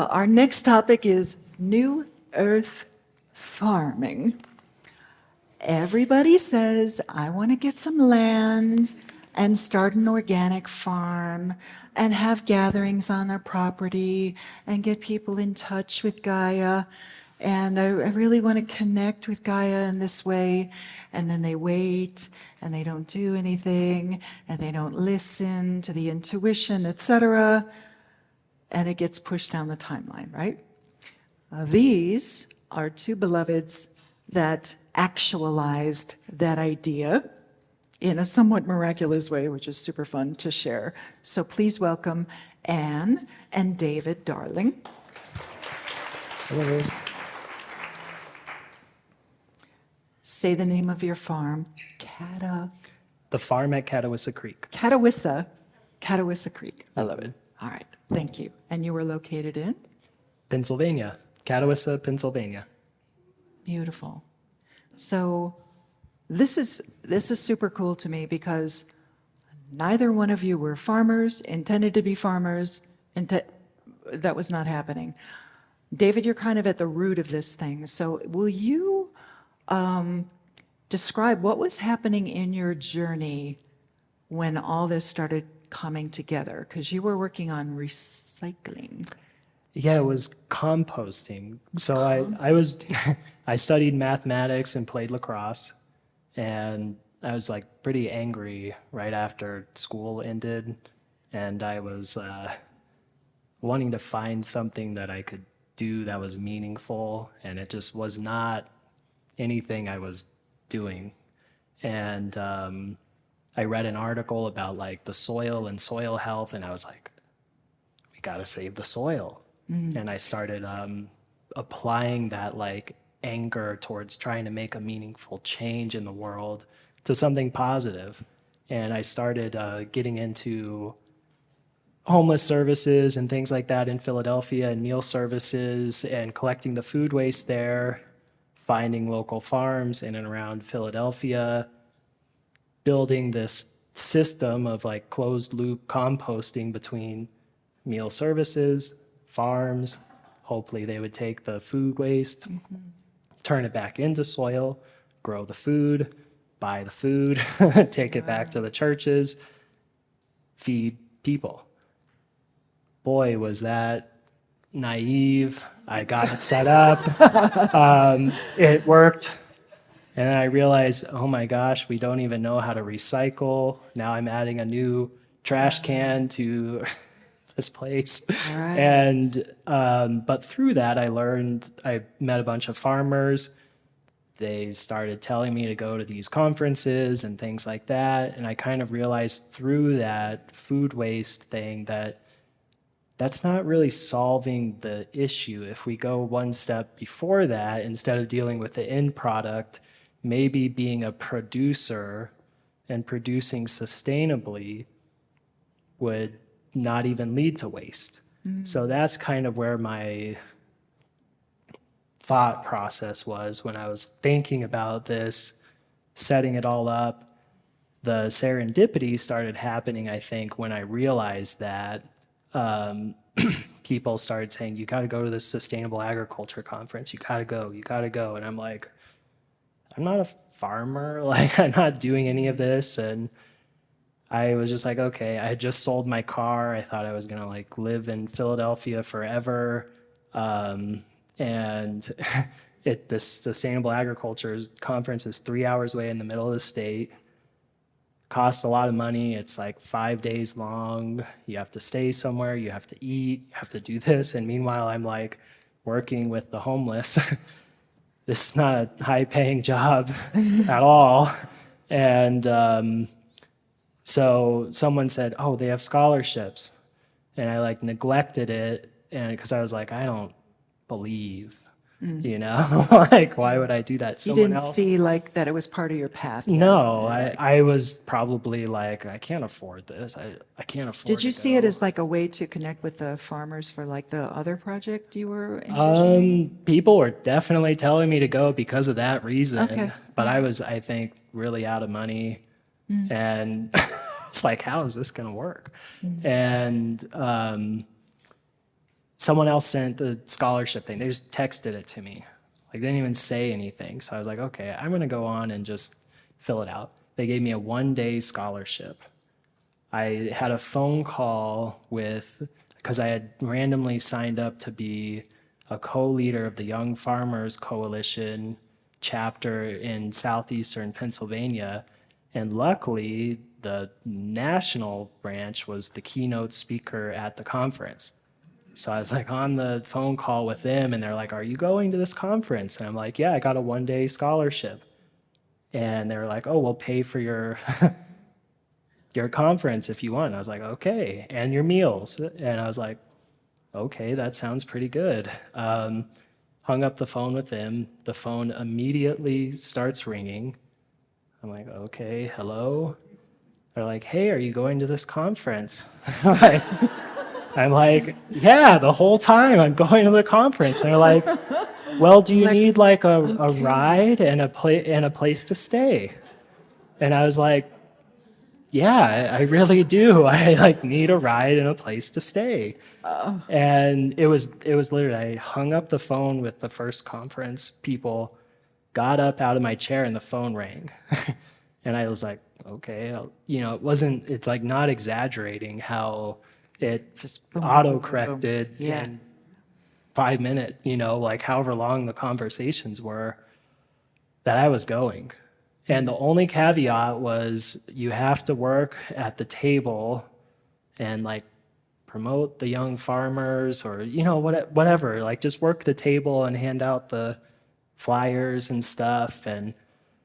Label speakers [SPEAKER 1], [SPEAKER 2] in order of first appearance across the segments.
[SPEAKER 1] Our next topic is New Earth farming. Everybody says, I want to get some land and start an organic farm and have gatherings on their property and get people in touch with Gaia. And I really want to connect with Gaia in this way. And then they wait and they don't do anything and they don't listen to the intuition, etc. And it gets pushed down the timeline, right? These are two beloveds that actualized that idea in a somewhat miraculous way, which is super fun to share. So please welcome Anne and David Darling.
[SPEAKER 2] Hello.
[SPEAKER 1] Say the name of your farm.
[SPEAKER 2] The farm at Catawissa Creek.
[SPEAKER 1] Catawissa Creek.
[SPEAKER 2] I love it.
[SPEAKER 1] All right, thank you. And you were located in?
[SPEAKER 2] Pennsylvania. Catawissa, Pennsylvania.
[SPEAKER 1] Beautiful. So this is super cool to me because neither one of you were farmers, intended to be farmers, that was not happening. David, you're kind of at the root of this thing. So will you describe what was happening in your journey when all this started coming together? Because you were working on recycling.
[SPEAKER 2] Yeah, it was composting. So I was I studied mathematics and played lacrosse, and I was like pretty angry right after school ended, and I was wanting to find something that I could do that was meaningful, and it just was not anything I was doing. And I read an article about like the soil and soil health, and I was like, we got to save the soil. And I started applying that like anger towards trying to make a meaningful change in the world to something positive. And I started getting into homeless services and things like that in Philadelphia, and meal services, and collecting the food waste there, finding local farms in and around Philadelphia, building this system of like closed loop composting between meal services, farms. Hopefully they would take the food waste, turn it back into soil, grow the food, buy the food, take it back to the churches, feed people. Boy, was that naive. I got it set up. It worked. And I realized, oh my gosh, we don't even know how to recycle. Now I'm adding a new trash can to this place.
[SPEAKER 1] Right.
[SPEAKER 2] And but through that, I met a bunch of farmers. They started telling me to go to these conferences and things like that. And I kind of realized through that food waste thing that that's not really solving the issue. If we go one step before that, instead of dealing with the end product, maybe being a producer and producing sustainably would not even lead to waste. So that's kind of where my thought process was when I was thinking about this, setting it all up. The serendipity started happening, I think, when I realized that people started saying, you got to go to this sustainable agriculture conference. You got to go. And I'm like, I'm not a farmer. Like, I'm not doing any of this. And I was just like, okay, I had just sold my car. I thought I was going to like live in Philadelphia forever. And this sustainable agriculture conference is 3 hours away in the middle of the state. Costs a lot of money. It's like 5 days long. You have to stay somewhere. You have to eat. You have to do this. And meanwhile, I'm like working with the homeless. This is not a high-paying job at all. And so someone said, oh, they have scholarships. And I like neglected it, and because I was like, I don't believe, you know, like, why would I do that?
[SPEAKER 1] You didn't see like that it was part of your path yet.
[SPEAKER 2] No, I was probably like, I can't afford this. I can't afford
[SPEAKER 1] Did you
[SPEAKER 2] to
[SPEAKER 1] see
[SPEAKER 2] go.
[SPEAKER 1] it as like a way to connect with the farmers for like the other project you were envisioning?
[SPEAKER 2] People were definitely telling me to go because of that reason.
[SPEAKER 1] Okay.
[SPEAKER 2] But I was, I think, really out of money. And it's like, how is this going to work? And someone else sent the scholarship thing. They just texted it to me. Like, they didn't even say anything. So I was like, okay, I'm going to go on and just fill it out. They gave me a 1-day scholarship. I had a phone call because I had randomly signed up to be a co-leader of the Young Farmers Coalition chapter in southeastern Pennsylvania. And luckily, the national branch was the keynote speaker at the conference. So I was like on the phone call with them, and they're like, "Are you going to this conference?" And I'm like, "Yeah, I got a 1-day scholarship." And they were like, "Oh, we'll pay for your your conference if you want." And I was like, "Okay, and your meals." And I was like, "Okay, that sounds pretty good." Hung up the phone with them. The phone immediately starts ringing. I'm like, "Okay, hello?" They're like, "Hey, are you going to this conference?" Like, I'm like, "Yeah, the whole time I'm going to the conference." And they're like, "Well, do you
[SPEAKER 1] Like,
[SPEAKER 2] need like a
[SPEAKER 1] okay.
[SPEAKER 2] ride and a place to stay?" And I was like, "Yeah, I really do. I like need a ride and a place to stay." And it was literally, I hung up the phone with the first conference people, got up out of my chair, and the phone rang. And I was like, okay, it's like not exaggerating how it
[SPEAKER 1] Just boom,
[SPEAKER 2] auto
[SPEAKER 1] boom, boom, boom.
[SPEAKER 2] corrected
[SPEAKER 1] Yeah.
[SPEAKER 2] in 5 minutes, like however long the conversations were, that I was going. And the only caveat was you have to work at the table and like promote the young farmers, or whatever, like just work the table and hand out the flyers and stuff. And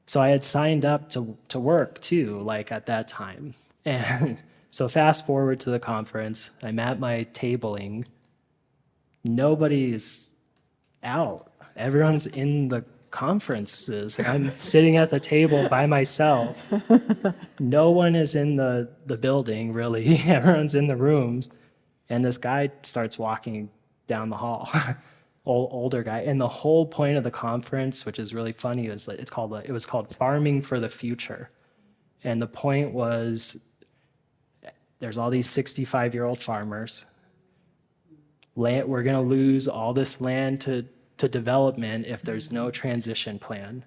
[SPEAKER 2] so I had signed up to work too, like at that time. And so fast forward to the conference, I'm at my tabling. Nobody's out. Everyone's in the conferences. I'm sitting at the table by myself. No one is in the building, really. Everyone's in the rooms. And this guy starts walking down the hall, older guy. And the whole point of the conference, which is really funny, is that it was called Farming for the Future. And the point was, there's all these 65-year-old farmers. We're going to lose all this land to development if there's no transition plan.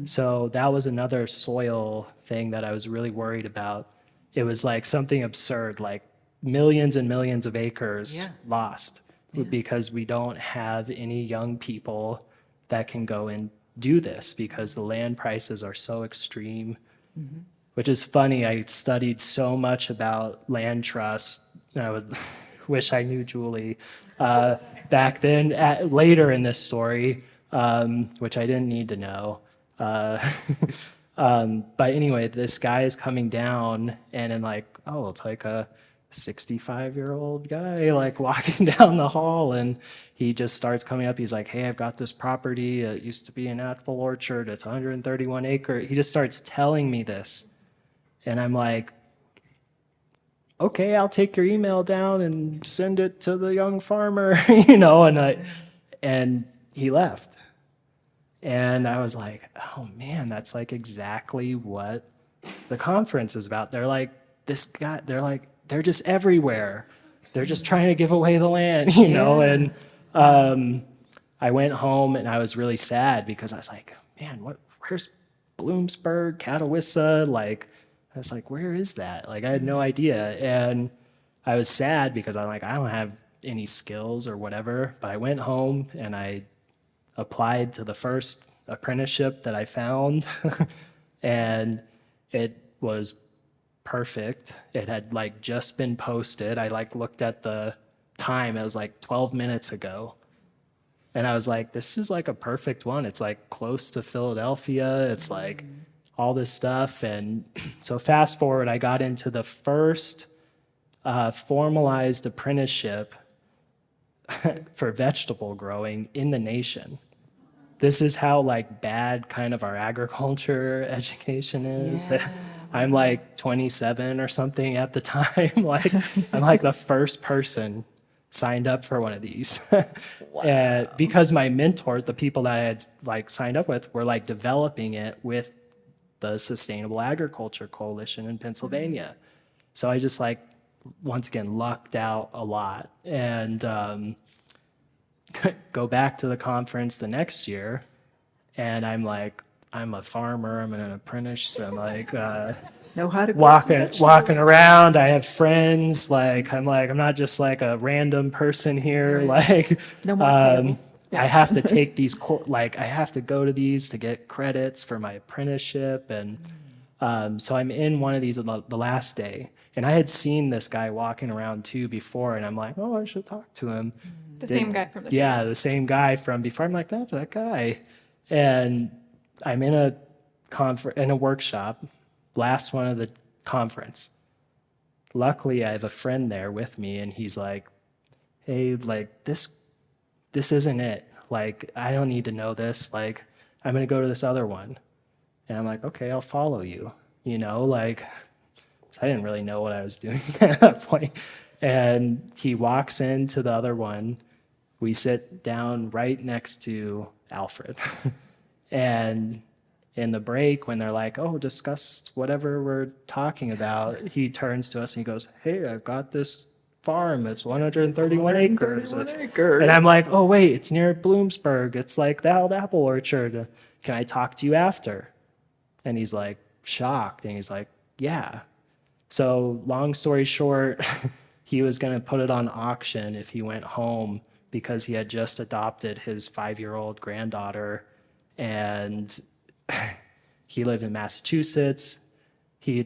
[SPEAKER 2] So that was another soil thing that I was really worried about. It was like something absurd, like millions and millions of acres lost because we don't have any young people that can go and do this because the land prices are so extreme. Which is funny. I studied so much about land trust. I would wish I knew Julie back then, later in this story, which I didn't need to know. But anyway, this guy is coming down, and then it's like a 65-year-old guy like walking down the hall, and he just starts coming up. He's like, "Hey, I've got this property. It used to be an apple orchard. It's 131 acres." He just starts telling me this. And I'm like, "Okay, I'll take your email down and send it to the young farmer," and he left. And I was like, "Oh man, that's like exactly what the conference is about." They're like, this guy, they're just everywhere. They're just trying to give away the land, And I went home and I was really sad because I was like, "Man, where's Bloomsburg, Catawissa?" I was like, "Where is that?" I had no idea. And I was sad because I'm like, I don't have any skills or whatever. But I went home and I applied to the first apprenticeship that I found. And it was perfect. It had just been posted. I looked at the time. It was 12 minutes ago. And I was like, this is a perfect one. It's close to Philadelphia. It's all this stuff. And so fast forward, I got into the first formalized apprenticeship for vegetable growing in the nation. This is how bad kind of our agriculture education is.
[SPEAKER 1] Yeah.
[SPEAKER 2] I'm 27 or something at the time. I'm the first person signed up for one of these. And because my mentors, the people that I had signed up with, were developing it with the Sustainable Agriculture Coalition in Pennsylvania. So I just once again lucked out a lot. And go back to the conference the next year, and I'm like, I'm a farmer, I'm an apprentice, I'm like
[SPEAKER 1] Know how to grow some
[SPEAKER 2] walking
[SPEAKER 1] vegetables.
[SPEAKER 2] around. I have friends. I'm not just like a random person here. Like
[SPEAKER 1] No more table.
[SPEAKER 2] I have to take these I have to go to these to get credits for my apprenticeship, and so I'm in one of these the last day, and I had seen this guy walking around too before, and I'm like, oh, I should talk to him.
[SPEAKER 3] The same guy from the
[SPEAKER 2] Yeah, the same guy from before. I'm like, that's that guy. And I'm in a workshop, last one of the conference. Luckily, I have a friend there with me, and he's like, hey, like this isn't it. Like, I don't need to know this. Like, I'm gonna go to this other one. And I'm like, okay, I'll follow you. Like, 'cause I didn't really know what I was doing at that point. And he walks into the other one. We sit down right next to Alfred. And in the break, when they're like, oh, discuss whatever we're talking about, he turns to us and he goes, hey, I've got this farm. It's 131 acres.
[SPEAKER 1] 131 acres.
[SPEAKER 2] And I'm like, oh, wait, it's near Bloomsburg. It's like the old apple orchard. Can I talk to you after? And he's like shocked. And he's like, yeah. So long story short, he was going to put it on auction if he went home because he had just adopted his 5-year-old granddaughter, and he lived in Massachusetts. He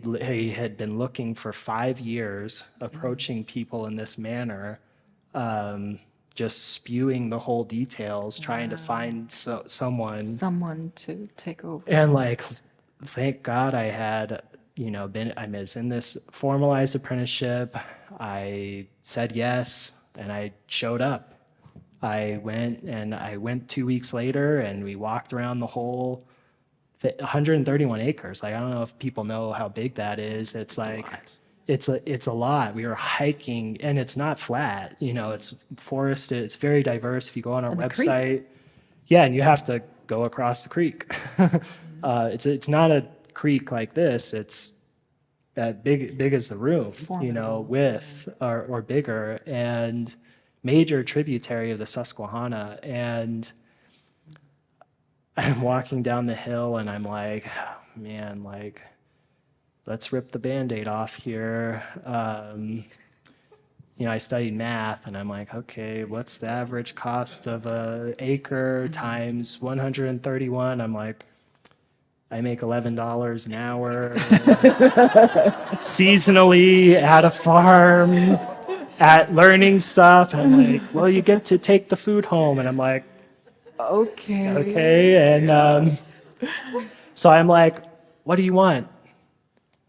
[SPEAKER 2] had been looking for 5 years, approaching people in this manner, just spewing the whole details, trying to find
[SPEAKER 1] Someone to take over.
[SPEAKER 2] and like, thank God I had, I was in this formalized apprenticeship. I said yes, and I showed up. I went 2 weeks later, and we walked around the whole 131 acres. Like, I don't know if people know how big that is. It's like, it's a lot. We were hiking, and it's not flat. It's forested. It's very diverse. If you go on our
[SPEAKER 1] And the creek.
[SPEAKER 2] website, yeah, and you have to go across the creek. It's not a creek like this. It's that big as the room,
[SPEAKER 1] Formidable.
[SPEAKER 2] width or bigger, and major tributary of the Susquehanna. And I'm walking down the hill, and I'm like, oh, man, like, let's rip the Band-Aid off here. I studied math, and I'm like, okay, what's the average cost of an acre times 131? I'm like, I make $11 an hour seasonally at a farm, at learning stuff. And I'm like, well, you get to take the food home. And I'm like, okay. And so I'm like, what do you want?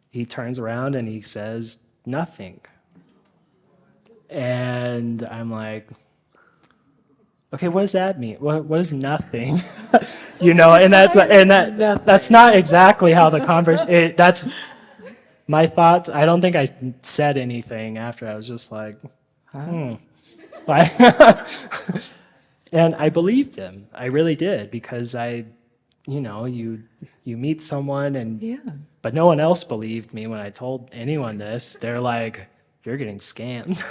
[SPEAKER 2] He turns around and he says, nothing. And I'm like, okay, what does that mean? What is nothing? And that's not exactly how the conversation. That's my thoughts. I don't think I said anything after. I was just like, Like, and I believed him. I really did, because you meet someone, and but no one else believed me when I told anyone this. They're like, you're getting scammed.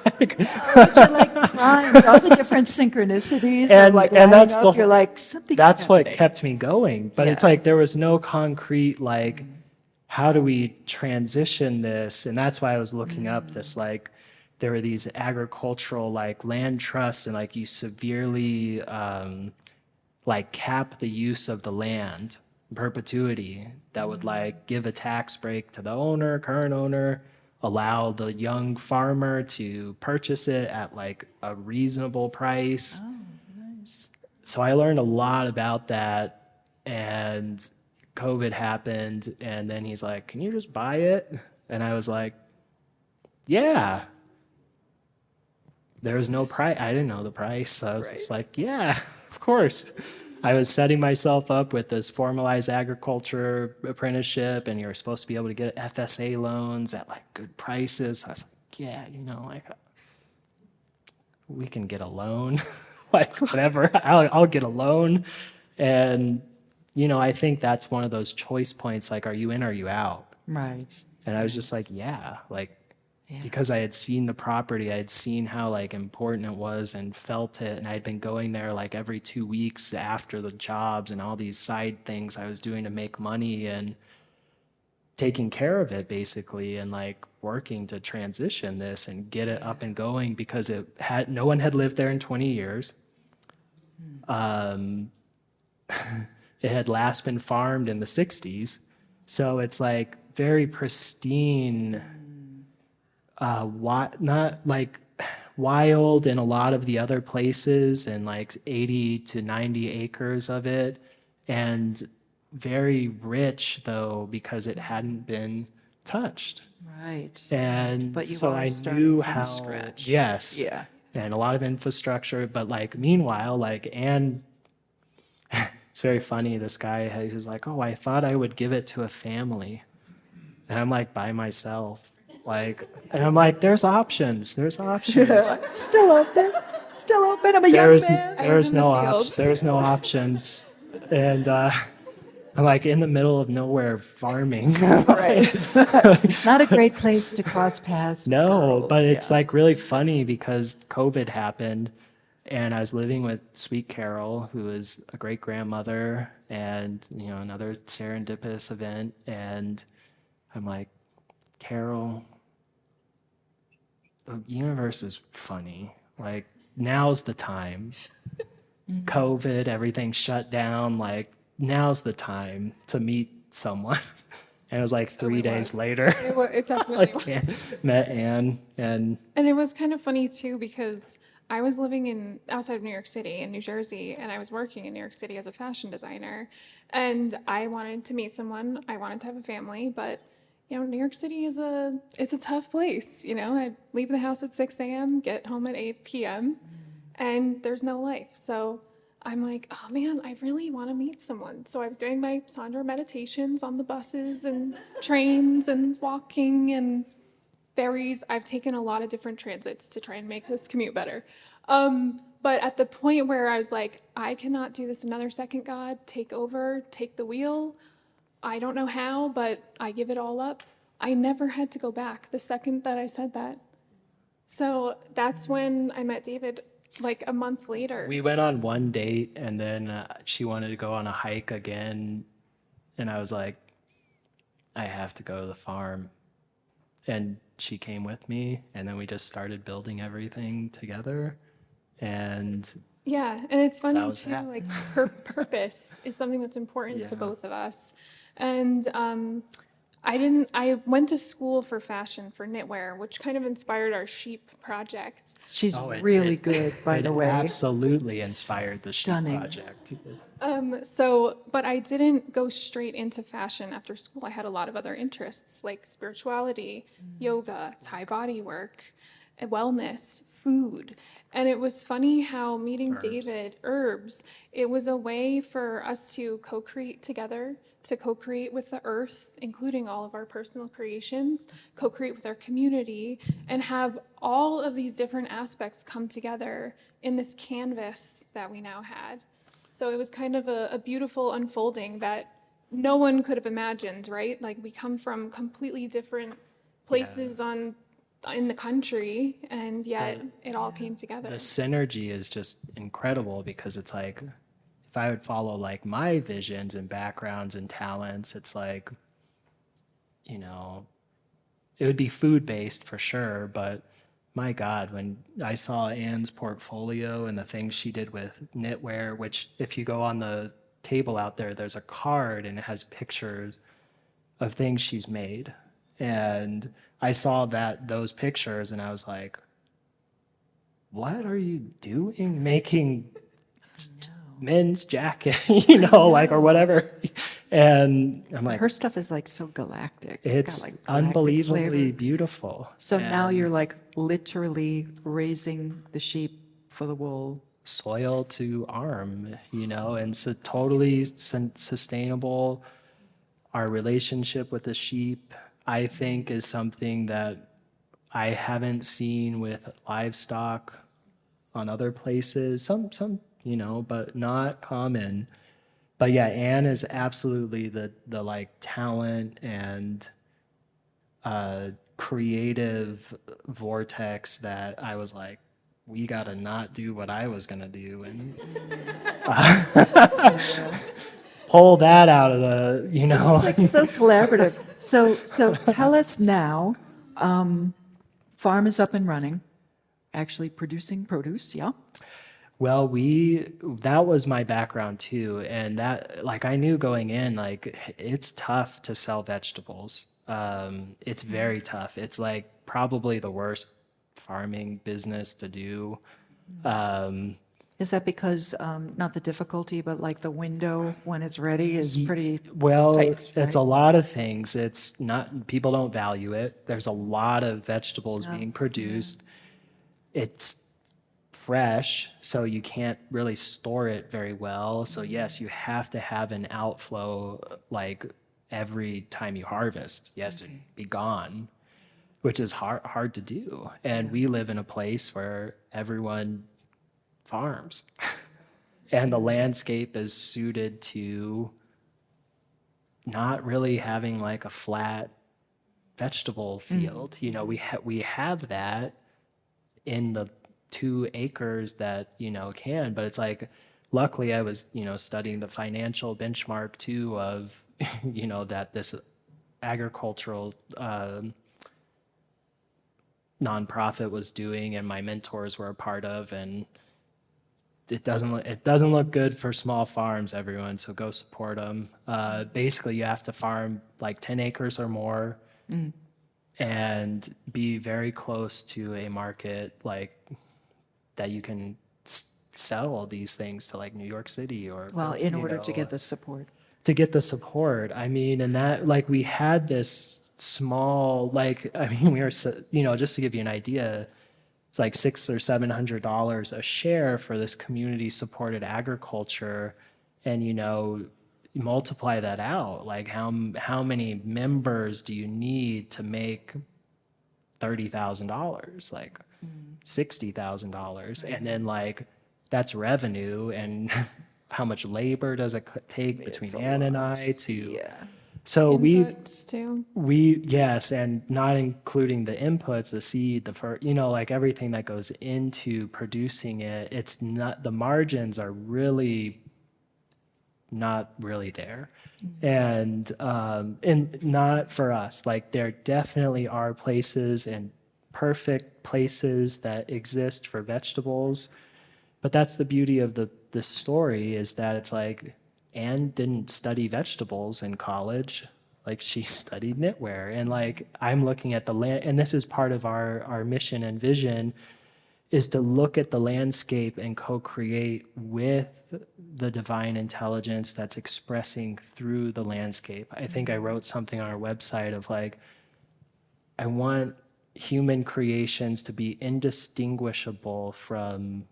[SPEAKER 1] But you're like trying all the different synchronicities
[SPEAKER 2] And-
[SPEAKER 1] like
[SPEAKER 2] and
[SPEAKER 1] lining
[SPEAKER 2] that's
[SPEAKER 1] up.
[SPEAKER 2] the
[SPEAKER 1] You're like, something's
[SPEAKER 2] That's what
[SPEAKER 1] happening.
[SPEAKER 2] kept me going. But it's
[SPEAKER 1] Yeah.
[SPEAKER 2] like there was no concrete, like, how do we transition this? And that's why I was looking up this, like, there were these agricultural, like, land trusts, and like you severely like cap the use of the land, perpetuity, that would like give a tax break to the current owner, allow the young farmer to purchase it at like a reasonable price.
[SPEAKER 1] Oh, nice.
[SPEAKER 2] So I learned a lot about that, and COVID happened, and then he's like, can you just buy it? And I was like, yeah. There was no price. I didn't know the price. So I was just like, yeah, of course. I was setting myself up with this formalized agriculture apprenticeship, and you're supposed to be able to get FSA loans at like good prices. So I was like, yeah, like we can get a loan, like whatever. I'll get a loan. And, I think that's one of those choice points. Like, are you in or are you out?
[SPEAKER 1] Right.
[SPEAKER 2] And I was just like, yeah, like because I had seen the property, I had seen how like important it was and felt it. And I'd been going there like every 2 weeks after the jobs and all these side things I was doing to make money and taking care of it basically, and like working to transition this and get it up and going, because no one had lived there in 20 years. It had last been farmed in the 60s. So it's like very pristine, not like wild in a lot of the other places, and like 80 to 90 acres of it. And very rich though, because it hadn't been touched.
[SPEAKER 1] Right.
[SPEAKER 2] And
[SPEAKER 1] But you
[SPEAKER 2] so
[SPEAKER 1] are
[SPEAKER 2] I
[SPEAKER 1] starting
[SPEAKER 2] knew
[SPEAKER 1] from
[SPEAKER 2] how,
[SPEAKER 1] scratch.
[SPEAKER 2] yes,
[SPEAKER 1] Yeah.
[SPEAKER 2] and a lot of infrastructure. But like meanwhile, like Anne, it's very funny. This guy who's like, "Oh, I thought I would give it to a family," and I'm like by myself, like, and I'm like, "There's options. There's options."
[SPEAKER 1] Still open. Still open. I'm a young man.
[SPEAKER 3] I was in the field.
[SPEAKER 2] There's no options, and I'm like in the middle of nowhere farming.
[SPEAKER 1] Right. Not a great place to cross paths. with
[SPEAKER 2] No,
[SPEAKER 1] girls,
[SPEAKER 2] but it's
[SPEAKER 1] yeah.
[SPEAKER 2] like really funny because COVID happened and I was living with Sweet Carol, who is a great grandmother, and another serendipitous event. And I'm like, Carol, the universe is funny. Like, now's the time. COVID, everything shut down. Like, now's the time to meet someone. And it was like three
[SPEAKER 3] it
[SPEAKER 2] days
[SPEAKER 3] was.
[SPEAKER 2] later.
[SPEAKER 3] It definitely was.
[SPEAKER 2] Met Anne, and
[SPEAKER 3] And it was kind of funny too because I was living outside of New York City in New Jersey, and I was working in New York City as a fashion designer. And I wanted to meet someone. I wanted to have a family, but New York City it's a tough place. I'd leave the house at 6 a.m., get home at 8 p.m., and there's no life. So I'm like, oh man, I really want to meet someone. So I was doing my Sandra meditations on the buses and trains and walking and ferries. I've taken a lot of different transits to try and make this commute better. But at the point where I was like, I cannot do this another second, God, take over, take the wheel. I don't know how, but I give it all up. I never had to go back the second that I said that. So that's when I met David, like a month later.
[SPEAKER 2] we went on one date, and then she wanted to go on a hike again, and I was like, I have to go to the farm. And she came with me, and then we just started building everything together. And
[SPEAKER 3] Yeah, and it's
[SPEAKER 2] That
[SPEAKER 3] funny
[SPEAKER 2] was
[SPEAKER 3] too,
[SPEAKER 2] that.
[SPEAKER 3] like her purpose is something that's important to
[SPEAKER 2] Yeah.
[SPEAKER 3] both of us. And I went to school for fashion, for knitwear, which kind of inspired our sheep project.
[SPEAKER 1] She's
[SPEAKER 2] Oh, it-
[SPEAKER 1] really
[SPEAKER 2] it-
[SPEAKER 1] good, by
[SPEAKER 2] it
[SPEAKER 1] the way.
[SPEAKER 2] absolutely inspired the sheep
[SPEAKER 1] Stunning.
[SPEAKER 2] project.
[SPEAKER 3] But I didn't go straight into fashion after school. I had a lot of other interests like spirituality, yoga, Thai body work, and wellness, food. And it was funny how meeting David, herbs, it was a way for us to co-create together, to co-create with the earth, including all of our personal creations, co-create with our community, and have all of these different aspects come together in this canvas that we now had. So it was kind of a beautiful unfolding that no one could have imagined, right? Like we come from completely different places in the country, and yet it all came together.
[SPEAKER 2] The synergy is just incredible, because it's like, if I would follow like my visions and backgrounds and talents, it's like, it would be food based for sure. But my God, when I saw Anne's portfolio and the things she did with knitwear, which if you go on the table out there, there's a card and it has pictures of things she's made. And I saw those pictures and I was like, what are you doing making men's jacket, like, or whatever? And I'm like,
[SPEAKER 1] Her stuff is like so galactic.
[SPEAKER 2] it's
[SPEAKER 1] got like galactic
[SPEAKER 2] unbelievably
[SPEAKER 1] flavor.
[SPEAKER 2] beautiful.
[SPEAKER 1] So now
[SPEAKER 2] And
[SPEAKER 1] you're like literally raising the sheep for the wool.
[SPEAKER 2] soil to arm, and so totally sustainable. Our relationship with the sheep, I think, is something that I haven't seen with livestock on other places. Some, but not common. But yeah, Anne is absolutely the like talent and creative vortex that I was like, we gotta not do what I was gonna do and pull that out of the,
[SPEAKER 1] It's like so collaborative. So tell us now, farm is up and running, actually producing produce, yeah?
[SPEAKER 2] Well, that was my background too. And that, like, I knew going in, like, it's tough to sell vegetables. It's very tough. It's like probably the worst farming business to do.
[SPEAKER 1] Is that because, not the difficulty, but like the window when it's ready is pretty
[SPEAKER 2] Well,
[SPEAKER 1] tight,
[SPEAKER 2] it's a
[SPEAKER 1] right?
[SPEAKER 2] lot of things. It's not, people don't value it. There's a lot of vegetables being produced. It's fresh, so you can't really store it very well. So yes, you have to have an outflow like every time you harvest. Yes, to be gone, which is hard to do. And we live in a place where everyone farms. And the landscape is suited to not really having like a flat vegetable field. We have that in the 2 acres that can, but it's like, luckily I was studying the financial benchmark too of that this agricultural nonprofit was doing, and my mentors were a part of, and it doesn't look good for small farms, everyone, so go support them. Basically you have to farm like 10 acres or more and be very close to a market like that you can sell all these things to, like New York City or
[SPEAKER 1] Well, in order to get the support.
[SPEAKER 2] to get the support. I mean, and that, like, we had this small, like, I mean, we were just to give you an idea, it's like $600 or $700 a share for this community supported agriculture, and you multiply that out, like how many members do you need to make $30,000, like $60,000, and then like that's revenue, and how much labor does it take between Ann and I to
[SPEAKER 1] Yeah.
[SPEAKER 2] so
[SPEAKER 3] Inputs too.
[SPEAKER 2] yes, and not including the inputs, the seed, like everything that goes into producing it. It's not, the margins are really not really there. And not for us. Like, there definitely are places, and perfect places, that exist for vegetables. But that's the beauty of this story, is that it's like, Anne didn't study vegetables in college. Like, she studied knitwear. And like, I'm looking at the land, and this is part of our mission and vision, is to look at the landscape and co-create with the divine intelligence that's expressing through the landscape. I think I wrote something on our website of like, I want human creations to be indistinguishable from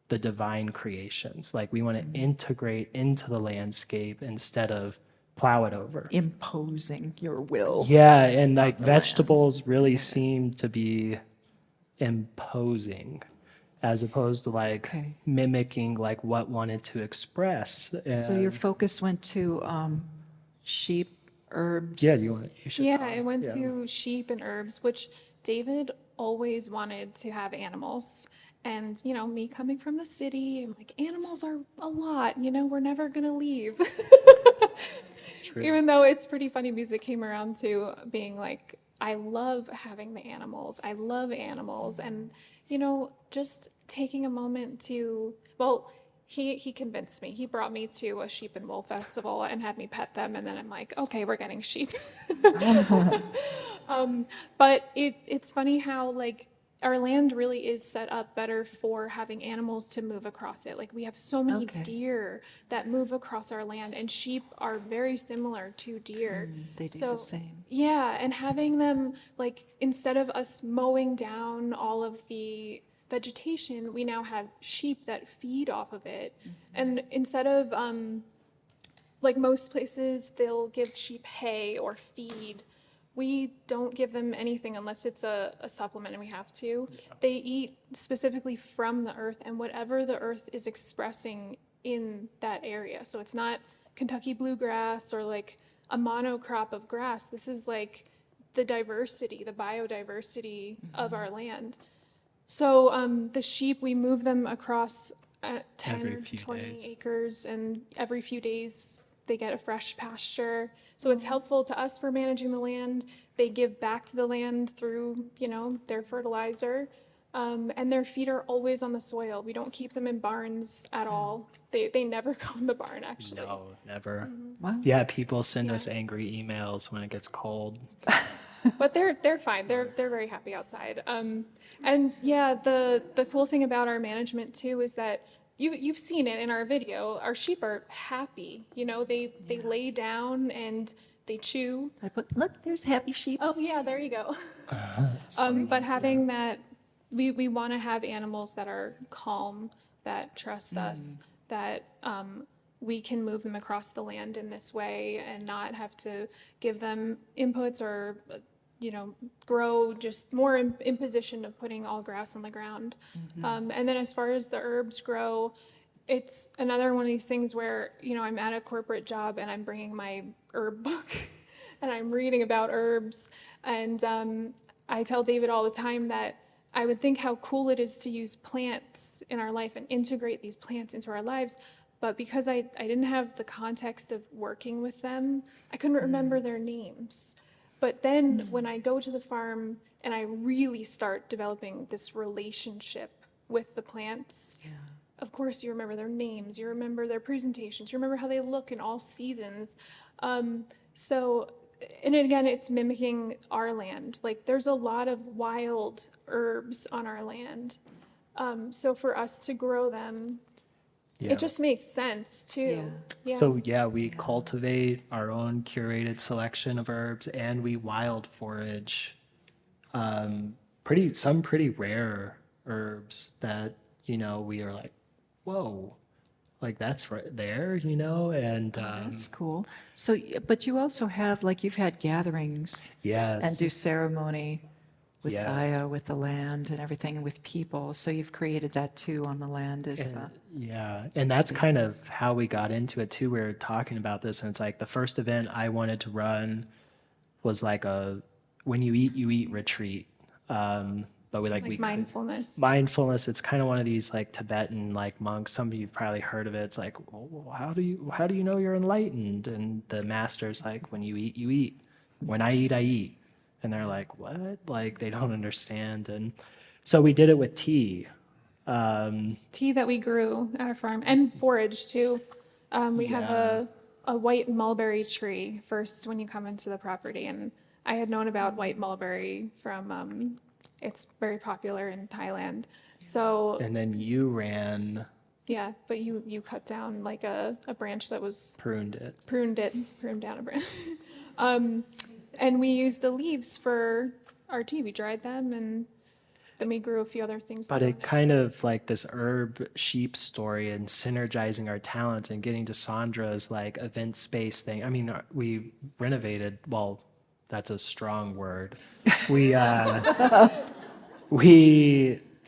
[SPEAKER 2] the divine creations. Like, we want to integrate into the landscape instead of plow it over.
[SPEAKER 1] Imposing your will.
[SPEAKER 2] Yeah, and like
[SPEAKER 1] the land.
[SPEAKER 2] vegetables really seem to be imposing, as opposed to like
[SPEAKER 1] Okay.
[SPEAKER 2] mimicking like what wanted to express.
[SPEAKER 1] So your
[SPEAKER 2] And-
[SPEAKER 1] focus went to sheep, herbs.
[SPEAKER 2] yeah, you should
[SPEAKER 3] Yeah,
[SPEAKER 2] talk.
[SPEAKER 3] I went
[SPEAKER 2] Yeah.
[SPEAKER 3] to sheep and herbs, which David always wanted to have animals. And, me coming from the city, I'm like, animals are a lot, we're never going to leave.
[SPEAKER 2] True.
[SPEAKER 3] Even though it's pretty funny, music came around to being like, I love having the animals. I love animals. And, just taking a moment to, well, he convinced me. He brought me to a sheep and wool festival and had me pet them. And then I'm like, okay, we're getting sheep. But it's funny how, like, our land really is set up better for having animals to move across it. Like, we have so many
[SPEAKER 1] Okay.
[SPEAKER 3] deer that move across our land, and sheep are very similar to deer.
[SPEAKER 1] They do
[SPEAKER 3] So,
[SPEAKER 1] the same.
[SPEAKER 3] yeah, and having them, like, instead of us mowing down all of the vegetation, we now have sheep that feed off of it. And instead of, like most places, they'll give sheep hay or feed. We don't give them anything unless it's a supplement and we have to. They eat specifically from the earth and whatever the earth is expressing in that area. So it's not Kentucky bluegrass or like a monocrop of grass. This is like the diversity, the biodiversity of our land. So the sheep, we move them across 10
[SPEAKER 2] Every
[SPEAKER 3] or
[SPEAKER 2] few
[SPEAKER 3] 20
[SPEAKER 2] days.
[SPEAKER 3] acres, and every few days they get a fresh pasture. So it's helpful to us for managing the land. They give back to the land through, their fertilizer. And their feet are always on the soil. We don't keep them in barns at all. They never go in the barn, actually.
[SPEAKER 2] No, never.
[SPEAKER 1] Wow.
[SPEAKER 2] Yeah, people send
[SPEAKER 3] Yeah.
[SPEAKER 2] us angry emails when it gets cold.
[SPEAKER 3] But they're fine. They're very happy outside. And yeah, the cool thing about our management too is that you've seen it in our video. Our sheep are happy. They lay down and they chew.
[SPEAKER 1] Look, there's happy sheep.
[SPEAKER 3] Oh yeah, there you go. But having that, we want to have animals that are calm, that trust us, that we can move them across the land in this way and not have to give them inputs or, grow just more in position of putting all grass on the ground. And then as far as the herbs grow, it's another one of these things where, I'm at a corporate job and I'm bringing my herb book and I'm reading about herbs. And I tell David all the time that I would think how cool it is to use plants in our life and integrate these plants into our lives. But because I didn't have the context of working with them, I couldn't remember their names. But then when I go to the farm and I really start developing this relationship with the plants, of course you remember their names, you remember their presentations, you remember how they look in all seasons. And again, it's mimicking our land. Like there's a lot of wild herbs on our land. So for us to grow them,
[SPEAKER 2] Yeah.
[SPEAKER 3] it just makes sense too. Yeah.
[SPEAKER 2] So we cultivate our own curated selection of herbs, and we wild forage some pretty rare herbs that we are like, whoa, like that's right there, and
[SPEAKER 1] That's cool. So, but you also have, like, you've had gatherings
[SPEAKER 2] yes,
[SPEAKER 1] and do ceremony with
[SPEAKER 2] Yes.
[SPEAKER 1] Gaia, with the land and everything, with people. So you've created that too on the land.
[SPEAKER 2] and that's kind of how we got into it too. We were talking about this, and it's like the first event I wanted to run was like a when you eat retreat. But we
[SPEAKER 3] like mindfulness.
[SPEAKER 2] mindfulness. It's kind of one of these like Tibetan like monks. Some of you've probably heard of it. It's like, well, how do you know you're enlightened? And the master's like, when you eat, you eat. When I eat. And they're like, what? Like they don't understand. And so we did it with tea.
[SPEAKER 3] Tea that we grew at our farm and forage too. We have a white mulberry tree first when you come into the property, and I had known about white mulberry from it's very popular in Thailand. So
[SPEAKER 2] And then you ran,
[SPEAKER 3] yeah, but you cut down like a branch that was
[SPEAKER 2] pruned it.
[SPEAKER 3] pruned down a branch. And we used the leaves for our tea. We dried them, and then we grew a few other things.
[SPEAKER 2] But it kind of like this herb sheep story and synergizing our talents and getting to Sandra's like event space thing. I mean, we renovated, well, that's a strong word. We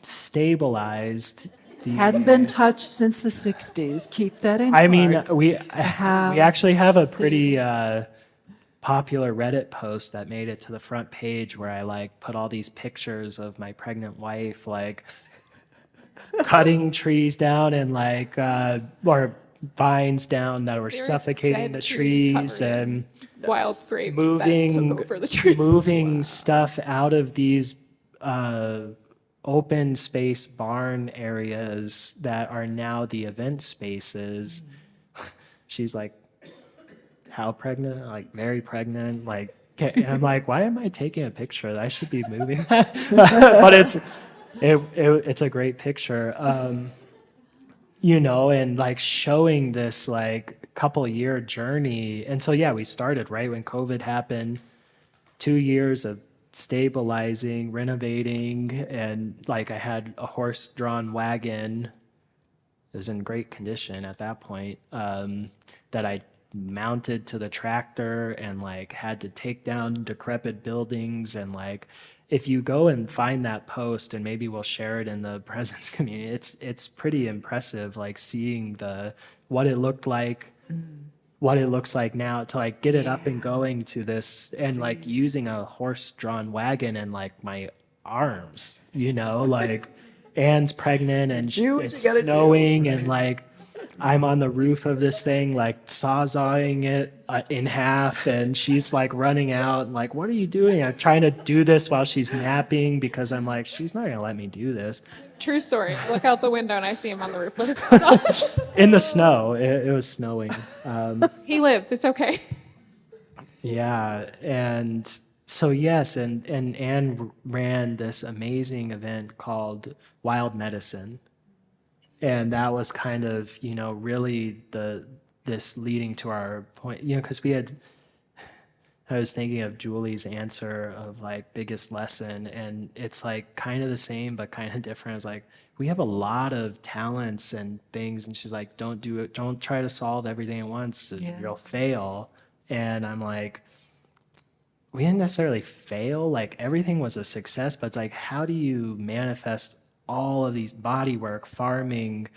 [SPEAKER 2] stabilized the.
[SPEAKER 1] Hadn't been touched since the 60s. Keep that in
[SPEAKER 2] I mean,
[SPEAKER 1] mind.
[SPEAKER 2] we
[SPEAKER 1] house
[SPEAKER 2] actually have a
[SPEAKER 1] stayed.
[SPEAKER 2] pretty popular Reddit post that made it to the front page where I like put all these pictures of my pregnant wife like cutting trees down and like or vines down that were
[SPEAKER 3] They were
[SPEAKER 2] suffocating
[SPEAKER 3] dead
[SPEAKER 2] the
[SPEAKER 3] trees
[SPEAKER 2] trees
[SPEAKER 3] covered in
[SPEAKER 2] and
[SPEAKER 3] wild grapes that
[SPEAKER 2] moving
[SPEAKER 3] took over the tree.
[SPEAKER 2] moving stuff out of these open space barn areas that are now the event spaces. She's like, how pregnant? Like very pregnant. Like, and I'm like, why am I taking a picture? I should be moving that. But it's a great picture. And like showing this like couple-year journey. And so we started right when COVID happened. 2 years of stabilizing, renovating, and like I had a horse-drawn wagon. It was in great condition at that point. That I mounted to the tractor and like had to take down decrepit buildings. And like if you go and find that post, and maybe we'll share it in the presence community, it's pretty impressive like seeing what it looked like what it looks like now to like get it up and going to this, and like using a horse-drawn wagon and like my arms, like Anne's pregnant and
[SPEAKER 1] Do what
[SPEAKER 2] it's
[SPEAKER 1] you gotta do.
[SPEAKER 2] snowing and like I'm on the roof of this thing like sawzawing it in half, and she's like running out and like, what are you doing? I'm trying to do this while she's napping because I'm like, she's not gonna let me do this.
[SPEAKER 3] True story. Look out the window and I see him on the roof with his clothes on.
[SPEAKER 2] In the snow, it was snowing.
[SPEAKER 3] He lived. It's okay.
[SPEAKER 2] Yeah, and so yes, and Anne ran this amazing event called Wild Medicine, and that was kind of really this leading to our point, because I was thinking of Julie's answer of like biggest lesson, and it's like kind of the same but kind of different. It's like we have a lot of talents and things, and she's like, don't do it, don't try to solve everything at once,
[SPEAKER 1] Yeah.
[SPEAKER 2] you'll fail. And I'm like, we didn't necessarily fail, like everything was a success, but it's like, how do you manifest all of these body work, farming,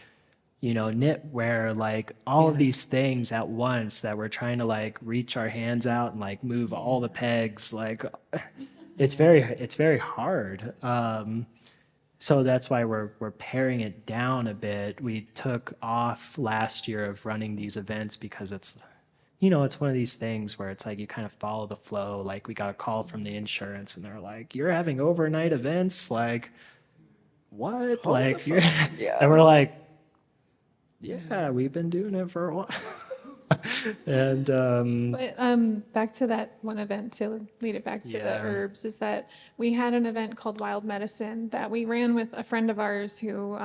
[SPEAKER 2] knitwear, like all of these things at once that we're trying to like reach our hands out and like move all the pegs, like it's very hard. So that's why we're paring it down a bit. We took off last year of running these events because it's one of these things where it's like you kind of follow the flow. Like we got a call from the insurance and they're like, you're having overnight events? Like, what? Like, you're...
[SPEAKER 1] Yeah.
[SPEAKER 2] And we're like, yeah, we've been doing it for a while. And
[SPEAKER 3] But back to that one event to lead it back to the
[SPEAKER 2] Yeah.
[SPEAKER 3] herbs is that we had an event called Wild Medicine that we ran with a friend of ours who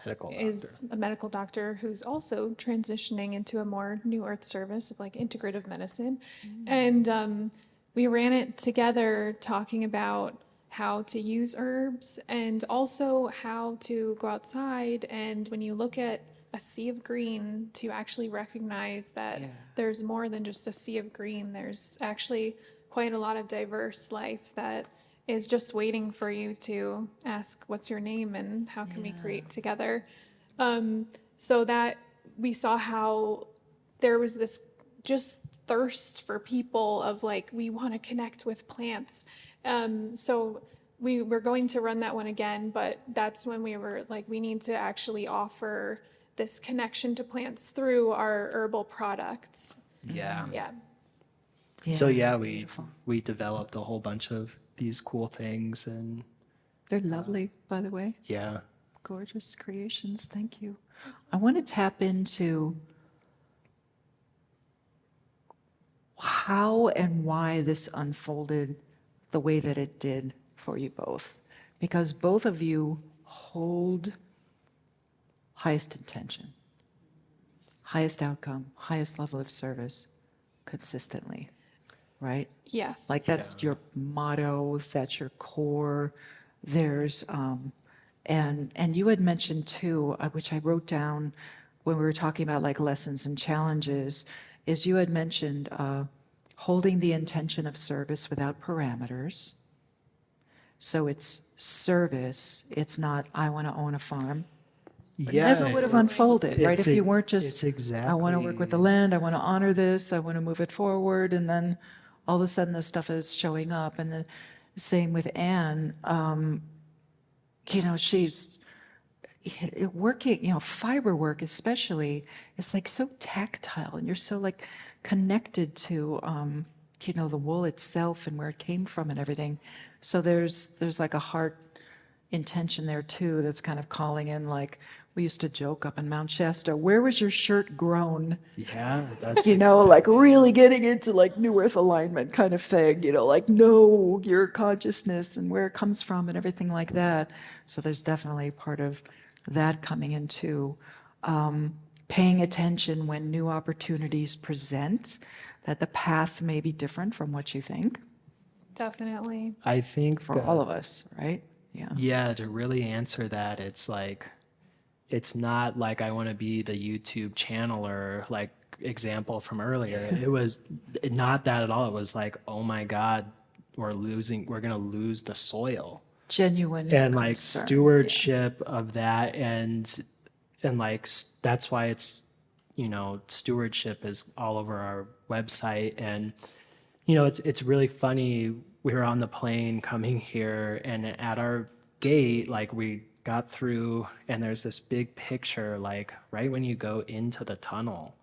[SPEAKER 2] medical
[SPEAKER 3] is
[SPEAKER 2] doctor.
[SPEAKER 3] a medical doctor who's also transitioning into a more new earth service of like integrative medicine. And we ran it together talking about how to use herbs and also how to go outside. And when you look at a sea of green, to actually recognize that there's more than just a sea of green. There's actually quite a lot of diverse life that is just waiting for you to ask, what's your name and how can we create together? So that we saw how there was this just thirst for people of like, we want to connect with plants. So we were going to run that one again, but that's when we were like, we need to actually offer this connection to plants through our herbal products.
[SPEAKER 2] Yeah.
[SPEAKER 3] Yeah.
[SPEAKER 2] So yeah,
[SPEAKER 1] beautiful.
[SPEAKER 2] we developed a whole bunch of these cool things, and
[SPEAKER 1] They're lovely, by the way.
[SPEAKER 2] yeah.
[SPEAKER 1] Gorgeous creations. Thank you. I want to tap into how and why this unfolded the way that it did for you both, because both of you hold highest intention, highest outcome, highest level of service consistently, right?
[SPEAKER 3] Yes.
[SPEAKER 1] Like that's your motto, that's your core. There's, and you had mentioned too, which I wrote down when we were talking about like lessons and challenges, is you had mentioned holding the intention of service without parameters. So it's service, it's not, I want to own a farm. It never would have unfolded, right?
[SPEAKER 2] It's
[SPEAKER 1] If you
[SPEAKER 2] e-
[SPEAKER 1] weren't just,
[SPEAKER 2] it's
[SPEAKER 1] I want to work with the land, I want to honor this, I want to move it forward, and then all of a sudden this stuff is showing up. And the same with Anne, she's working, fiber work especially, is like so tactile, and you're so like connected to, the wool itself and where it came from and everything. So there's like a heart intention there too that's kind of calling in, like we used to joke up in Mount Shasta, where was your shirt grown?
[SPEAKER 2] Yeah, that's
[SPEAKER 1] Like really getting into like new earth alignment kind of thing, like know your consciousness and where it comes from and everything like that. So there's definitely part of that coming into paying attention when new opportunities present, that the path may be different from what you think
[SPEAKER 3] Definitely.
[SPEAKER 2] I think
[SPEAKER 1] for all of us, right?
[SPEAKER 2] Yeah, to really answer that, it's like, it's not like I want to be the YouTube channeler, like example from earlier. It was not that at all. It was like, oh my God, we're going to lose the soil.
[SPEAKER 1] Genuine
[SPEAKER 2] And like
[SPEAKER 1] concern.
[SPEAKER 2] stewardship of that. And like, that's why it's, stewardship is all over our website. And it's really funny. We were on the plane coming here, and at our gate, like we got through, and there's this big picture, like right when you go into the tunnel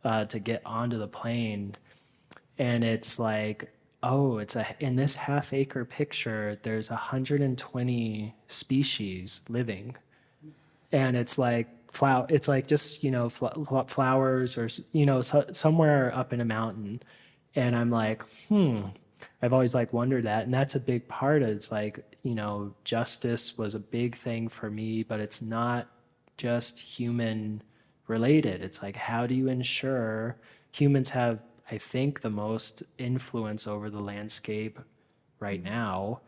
[SPEAKER 2] to get onto the plane, and it's like, oh, in this half-acre picture, there's 120 species living, and it's like it's like just flowers, or somewhere up in a mountain. And I'm like, I've always like wondered that. And that's a big part of it's like, justice was a big thing for me, but it's not just human related. It's like, how do you ensure humans have, I think, the most influence over the landscape right now,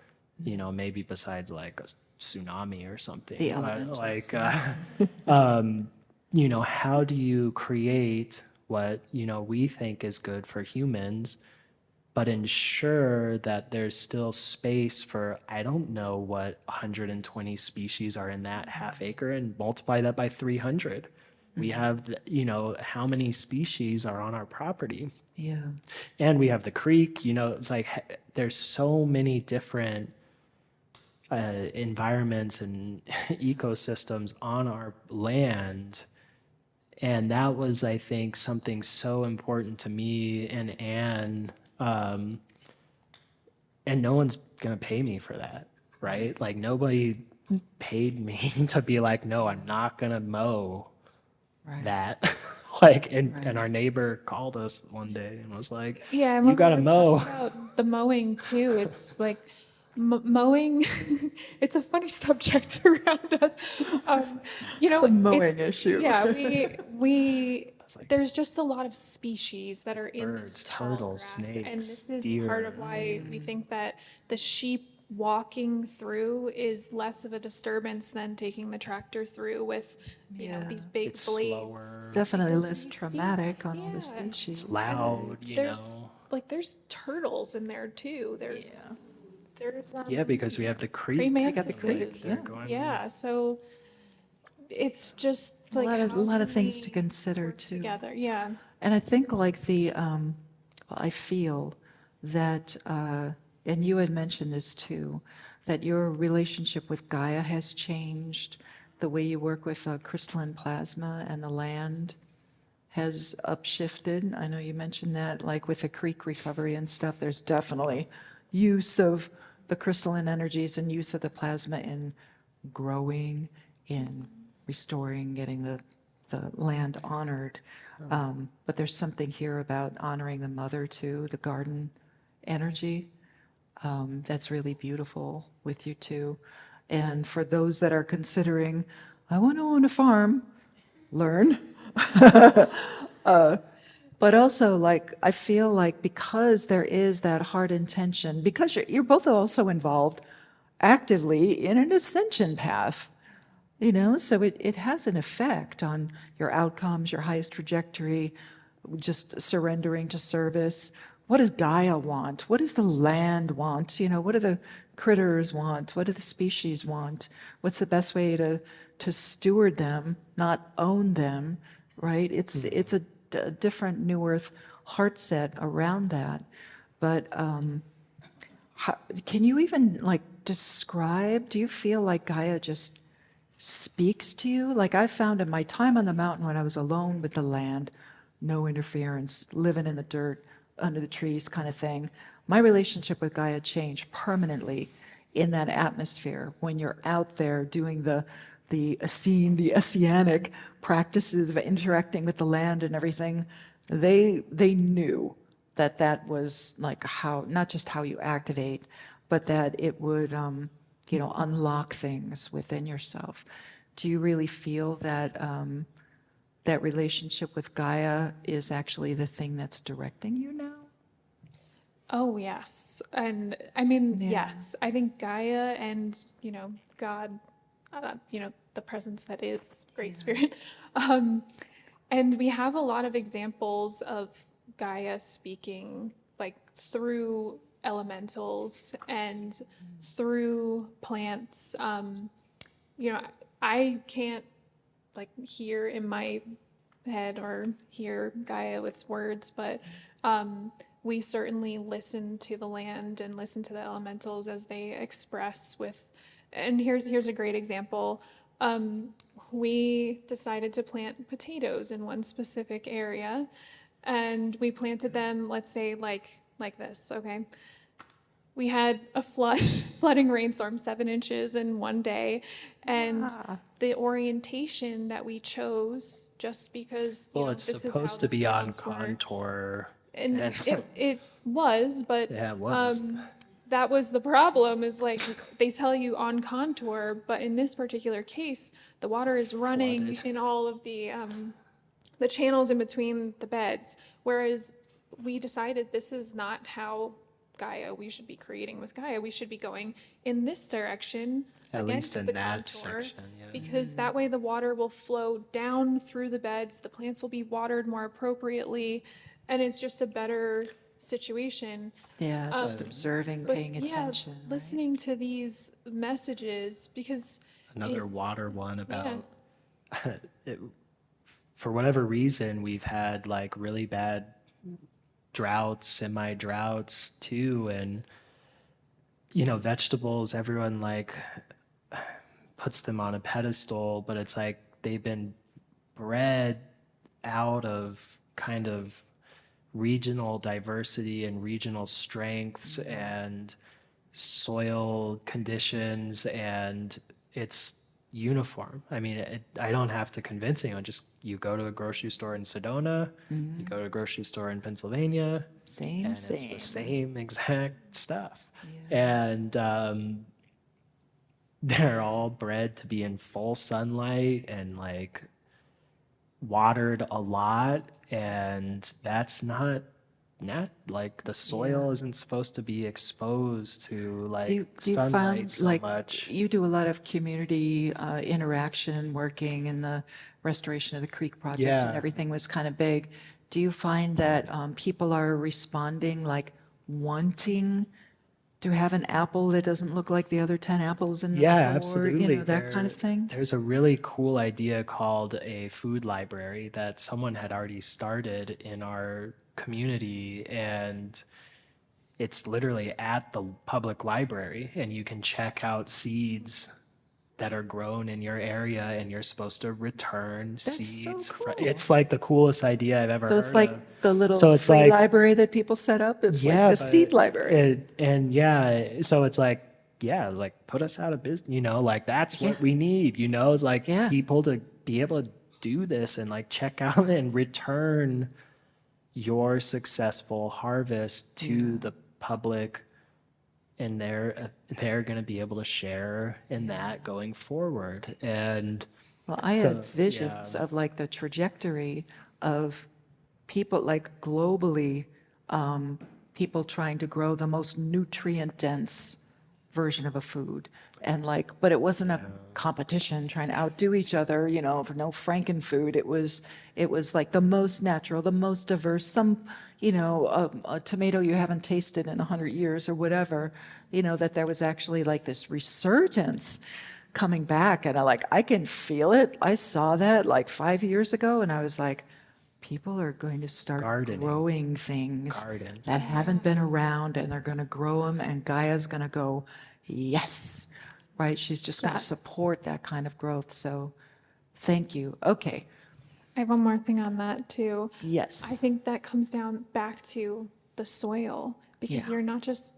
[SPEAKER 2] maybe besides like a tsunami or something.
[SPEAKER 1] The
[SPEAKER 2] But
[SPEAKER 1] elementals.
[SPEAKER 2] like, how do you create what, we think is good for humans, but ensure that there's still space for, I don't know what 120 species are in that half acre, and multiply that by 300. We have, how many species are on our property?
[SPEAKER 1] Yeah.
[SPEAKER 2] And we have the creek, it's like there's so many different environments and ecosystems on our land. And that was, I think, something so important to me and Anne. And no one's going to pay me for that, right? Like, nobody paid me to be like, no, I'm not going to mow
[SPEAKER 1] Right.
[SPEAKER 2] that. Like, and
[SPEAKER 1] Right.
[SPEAKER 2] our neighbor called us one day and was like,
[SPEAKER 3] Yeah, and
[SPEAKER 2] you
[SPEAKER 3] when
[SPEAKER 2] got to
[SPEAKER 3] we were
[SPEAKER 2] mow.
[SPEAKER 3] talking about the mowing too, it's like mowing. It's a funny subject around us.
[SPEAKER 1] The mowing
[SPEAKER 3] it's-
[SPEAKER 1] issue.
[SPEAKER 3] Yeah, we
[SPEAKER 2] It's like
[SPEAKER 3] there's just a lot of species that are in
[SPEAKER 2] birds,
[SPEAKER 3] this tall
[SPEAKER 2] turtles,
[SPEAKER 3] grass, and
[SPEAKER 2] snakes,
[SPEAKER 3] this is part of
[SPEAKER 2] deer.
[SPEAKER 3] why we think that the sheep walking through is less of a disturbance than taking the tractor through with
[SPEAKER 1] Yeah.
[SPEAKER 3] these big
[SPEAKER 2] It's
[SPEAKER 3] blades.
[SPEAKER 2] slower.
[SPEAKER 1] Definitely
[SPEAKER 3] Because
[SPEAKER 1] less
[SPEAKER 3] you see-
[SPEAKER 1] traumatic on all the
[SPEAKER 3] yeah,
[SPEAKER 1] species.
[SPEAKER 2] It's loud,
[SPEAKER 3] there's there's turtles in there too. There's
[SPEAKER 2] Yeah, because we have the creek.
[SPEAKER 3] praying
[SPEAKER 1] got the creek,
[SPEAKER 3] mantises.
[SPEAKER 2] They're
[SPEAKER 1] yeah.
[SPEAKER 2] going-
[SPEAKER 3] Yeah, so it's just like
[SPEAKER 1] a
[SPEAKER 3] how
[SPEAKER 1] lot of
[SPEAKER 3] can
[SPEAKER 1] things to
[SPEAKER 3] we
[SPEAKER 1] consider
[SPEAKER 3] work
[SPEAKER 1] too.
[SPEAKER 3] together. Yeah.
[SPEAKER 1] And I think like I feel that, and you had mentioned this too, that your relationship with Gaia has changed, the way you work with crystalline plasma and the land has upshifted. I know you mentioned that, like with the creek recovery and stuff, there's definitely use of the crystalline energies and use of the plasma in growing, in restoring, getting the land honored. But there's something here about honoring the mother too, the garden energy. That's really beautiful with you too. And for those that are considering, I want to own a farm, learn. But also, like, I feel like because there is that heart intention, because you're both also involved actively in an ascension path, so it has an effect on your outcomes, your highest trajectory, just surrendering to service. What does Gaia want? What does the land want? What do the critters want? What do the species want? What's the best way to steward them, not own them, right? It's a different New Earth heart set around that. But can you even like describe, do you feel like Gaia just speaks to you? Like I found in my time on the mountain when I was alone with the land, no interference, living in the dirt, under the trees kind of thing, my relationship with Gaia changed permanently in that atmosphere when you're out there doing the oceanic practices of interacting with the land and everything. They knew that was like how, not just how you activate, but that it would unlock things within yourself. Do you really feel that that relationship with Gaia is actually the thing that's directing you now?
[SPEAKER 3] Oh, yes. And I mean,
[SPEAKER 1] Yeah.
[SPEAKER 3] yes, I think Gaia and, God, the presence that is Great Spirit. And we have a lot of examples of Gaia speaking like through elementals and through plants. I can't like hear in my head or hear Gaia with words, but we certainly listen to the land and listen to the elementals as they express with. And here's a great example. We decided to plant potatoes in one specific area, and we planted them, let's say, like this, okay? We had a flooding rainstorm, 7 inches in one day, and the orientation that we chose, just because
[SPEAKER 2] Well, it's
[SPEAKER 3] this is how
[SPEAKER 2] supposed
[SPEAKER 3] the
[SPEAKER 2] to be on
[SPEAKER 3] plants were.
[SPEAKER 2] contour.
[SPEAKER 3] And it was, but
[SPEAKER 2] Yeah, it was.
[SPEAKER 3] that was the problem, is like they tell you on contour, but in this particular case, the water is running
[SPEAKER 2] Flooded.
[SPEAKER 3] in all of the channels in between the beds. Whereas we decided this is not how Gaia we should be creating with Gaia. We should be going in this direction,
[SPEAKER 2] At
[SPEAKER 3] against
[SPEAKER 2] least in
[SPEAKER 3] the
[SPEAKER 2] that
[SPEAKER 3] contour,
[SPEAKER 2] section, yeah.
[SPEAKER 3] because that way the water will flow down through the beds, the plants will be watered more appropriately, and it's just a better situation.
[SPEAKER 1] Yeah, just observing,
[SPEAKER 3] But
[SPEAKER 1] paying attention. right?
[SPEAKER 3] listening to these messages, because
[SPEAKER 2] Another water one about it, for whatever reason, we've had like really bad droughts, semi-droughts too, and vegetables, everyone like puts them on a pedestal, but it's like they've been bred out of kind of regional diversity and regional strengths and soil conditions, and it's uniform. I mean, I don't have to convince anyone. Just you go to a grocery store in Sedona, you go to a grocery store in Pennsylvania,
[SPEAKER 1] Same,
[SPEAKER 2] and it's
[SPEAKER 1] same.
[SPEAKER 2] the same exact stuff. And they're all bred to be in full sunlight and like watered a lot, and that's not like the soil isn't supposed to be exposed to like
[SPEAKER 1] Do you
[SPEAKER 2] sunlight
[SPEAKER 1] find
[SPEAKER 2] so
[SPEAKER 1] like
[SPEAKER 2] much.
[SPEAKER 1] you do a lot of community interaction and working in the restoration of the creek project and
[SPEAKER 2] Yeah.
[SPEAKER 1] everything was kind of big. Do you find that people are responding, like wanting to have an apple that doesn't look like the other 10 apples in the
[SPEAKER 2] Yeah,
[SPEAKER 1] store?
[SPEAKER 2] absolutely.
[SPEAKER 1] That kind of thing?
[SPEAKER 2] There's a really cool idea called a food library that someone had already started in our community, and it's literally at the public library, and you can check out seeds that are grown in your area, and you're supposed to return
[SPEAKER 1] so
[SPEAKER 2] seeds.
[SPEAKER 1] cool.
[SPEAKER 2] It's like the coolest idea I've ever
[SPEAKER 1] So
[SPEAKER 2] heard
[SPEAKER 1] it's like
[SPEAKER 2] of.
[SPEAKER 1] the little
[SPEAKER 2] So it's
[SPEAKER 1] free
[SPEAKER 2] like-
[SPEAKER 1] library that people set up. It's like the seed library.
[SPEAKER 2] So it's like, like put us out of business, like that's what we need, it's like
[SPEAKER 1] Yeah.
[SPEAKER 2] people to be able to do this and like check out and return your successful harvest to the public, and they're going to be able to share in that going forward. And
[SPEAKER 1] Well, I
[SPEAKER 2] So,
[SPEAKER 1] have visions
[SPEAKER 2] yeah.
[SPEAKER 1] of like the trajectory of people, like globally, people trying to grow the most nutrient dense version of a food. And like, but it wasn't a competition trying to outdo each other, for no Frankenfood. It was like the most natural, the most diverse, a tomato you haven't tasted in 100 years or whatever, that there was actually like this resurgence coming back. And I can feel it. I saw that like 5 years ago, and I was like, people are going to start
[SPEAKER 2] Gardening.
[SPEAKER 1] growing things
[SPEAKER 2] Garden.
[SPEAKER 1] that haven't been around, and they're going to grow them, and Gaia's going to go, yes, right? She's just going to
[SPEAKER 3] Yes.
[SPEAKER 1] support that kind of growth. So thank you. Okay.
[SPEAKER 3] I have one more thing on that too.
[SPEAKER 1] Yes.
[SPEAKER 3] I think that comes down back to the soil, because
[SPEAKER 1] Yeah.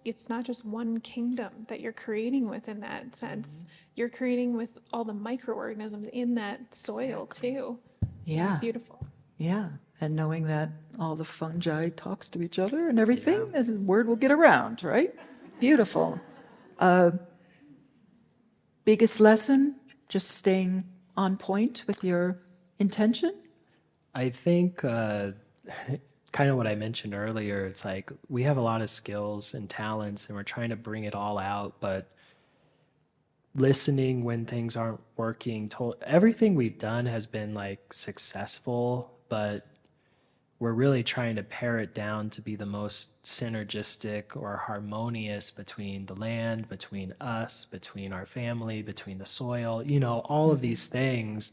[SPEAKER 3] it's not just one kingdom that you're creating with in that sense. You're creating with all the microorganisms in that soil too.
[SPEAKER 1] Yeah.
[SPEAKER 3] Beautiful.
[SPEAKER 1] Yeah. And knowing that all the fungi talks to each other and everything, the word will get around, right? Beautiful. Biggest lesson, just staying on point with your intention.
[SPEAKER 2] I think kind of what I mentioned earlier, it's like we have a lot of skills and talents, and we're trying to bring it all out, but listening when things aren't working, everything we've done has been like successful, but we're really trying to pare it down to be the most synergistic or harmonious between the land, between us, between our family, between the soil, all of these things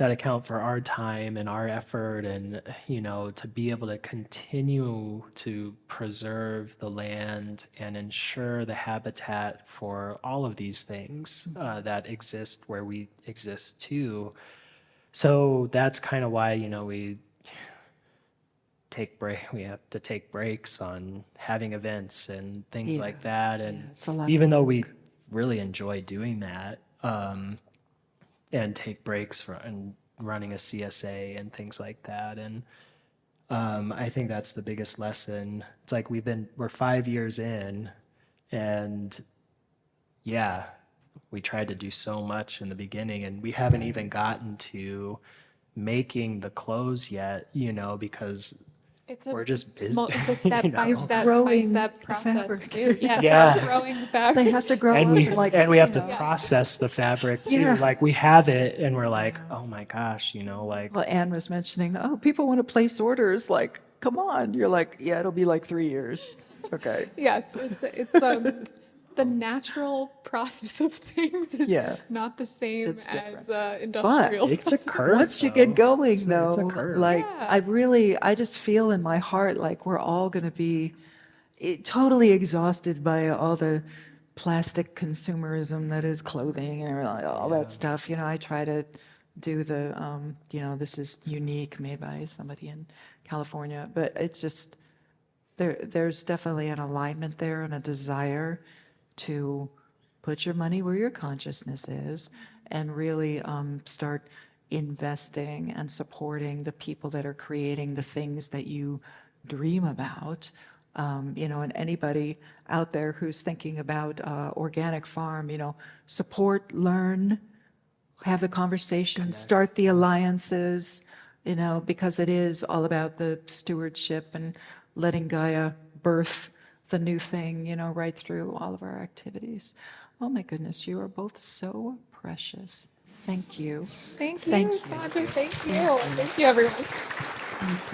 [SPEAKER 2] that account for our time and our effort, and to be able to continue to preserve the land and ensure the habitat for all of these things that exist where we exist too. So that's kind of why we have to take breaks on having events and things
[SPEAKER 1] Yeah.
[SPEAKER 2] like that. And
[SPEAKER 1] it's a lot of
[SPEAKER 2] even though we really enjoy doing that, and take breaks and running a CSA and things like that. And I think that's the biggest lesson. It's like we're 5 years in, and yeah, we tried to do so much in the beginning, and we haven't even gotten to making the clothes yet, because
[SPEAKER 3] It's
[SPEAKER 2] we're just busy.
[SPEAKER 3] It's a step by step
[SPEAKER 1] Growing the
[SPEAKER 3] process
[SPEAKER 1] fabric.
[SPEAKER 3] too. Yes,
[SPEAKER 2] Yeah.
[SPEAKER 3] we're growing the fabric.
[SPEAKER 1] They have to grow
[SPEAKER 2] and
[SPEAKER 1] up
[SPEAKER 2] we
[SPEAKER 1] and like,
[SPEAKER 2] and we have
[SPEAKER 1] you
[SPEAKER 2] to
[SPEAKER 1] know.
[SPEAKER 3] Yes.
[SPEAKER 2] process the fabric too.
[SPEAKER 1] Yeah.
[SPEAKER 2] Like we have it, and we're like, oh my gosh, like
[SPEAKER 1] Well, Anne was mentioning, oh, people want to place orders. Like, come on. You're like, yeah, it'll be like 3 years. Okay.
[SPEAKER 3] Yes, it's the natural process of things is
[SPEAKER 1] Yeah.
[SPEAKER 3] not the same
[SPEAKER 1] It's different.
[SPEAKER 3] as industrial.
[SPEAKER 2] it's a
[SPEAKER 3] process.
[SPEAKER 2] curve.
[SPEAKER 1] Once you
[SPEAKER 2] though.
[SPEAKER 1] get going,
[SPEAKER 2] It's a
[SPEAKER 1] though,
[SPEAKER 2] curve.
[SPEAKER 1] like,
[SPEAKER 3] Yeah.
[SPEAKER 1] I just feel in my heart like we're all going to be totally exhausted by all the plastic consumerism that is clothing and like all
[SPEAKER 2] Yeah.
[SPEAKER 1] that stuff. I try to do this is unique, made by somebody in California, but it's just, there's definitely an alignment there and a desire to put your money where your consciousness is and really start investing and supporting the people that are creating the things that you dream about. And anybody out there who's thinking about organic farm, support, learn, have the conversation, start the alliances, because it is all about the stewardship and letting Gaia birth the new thing, right through all of our activities. Oh my goodness, you are both so precious. Thank you.
[SPEAKER 3] Thank you,
[SPEAKER 1] Thanks.
[SPEAKER 3] Sandra. Thank you. Thank you, everyone.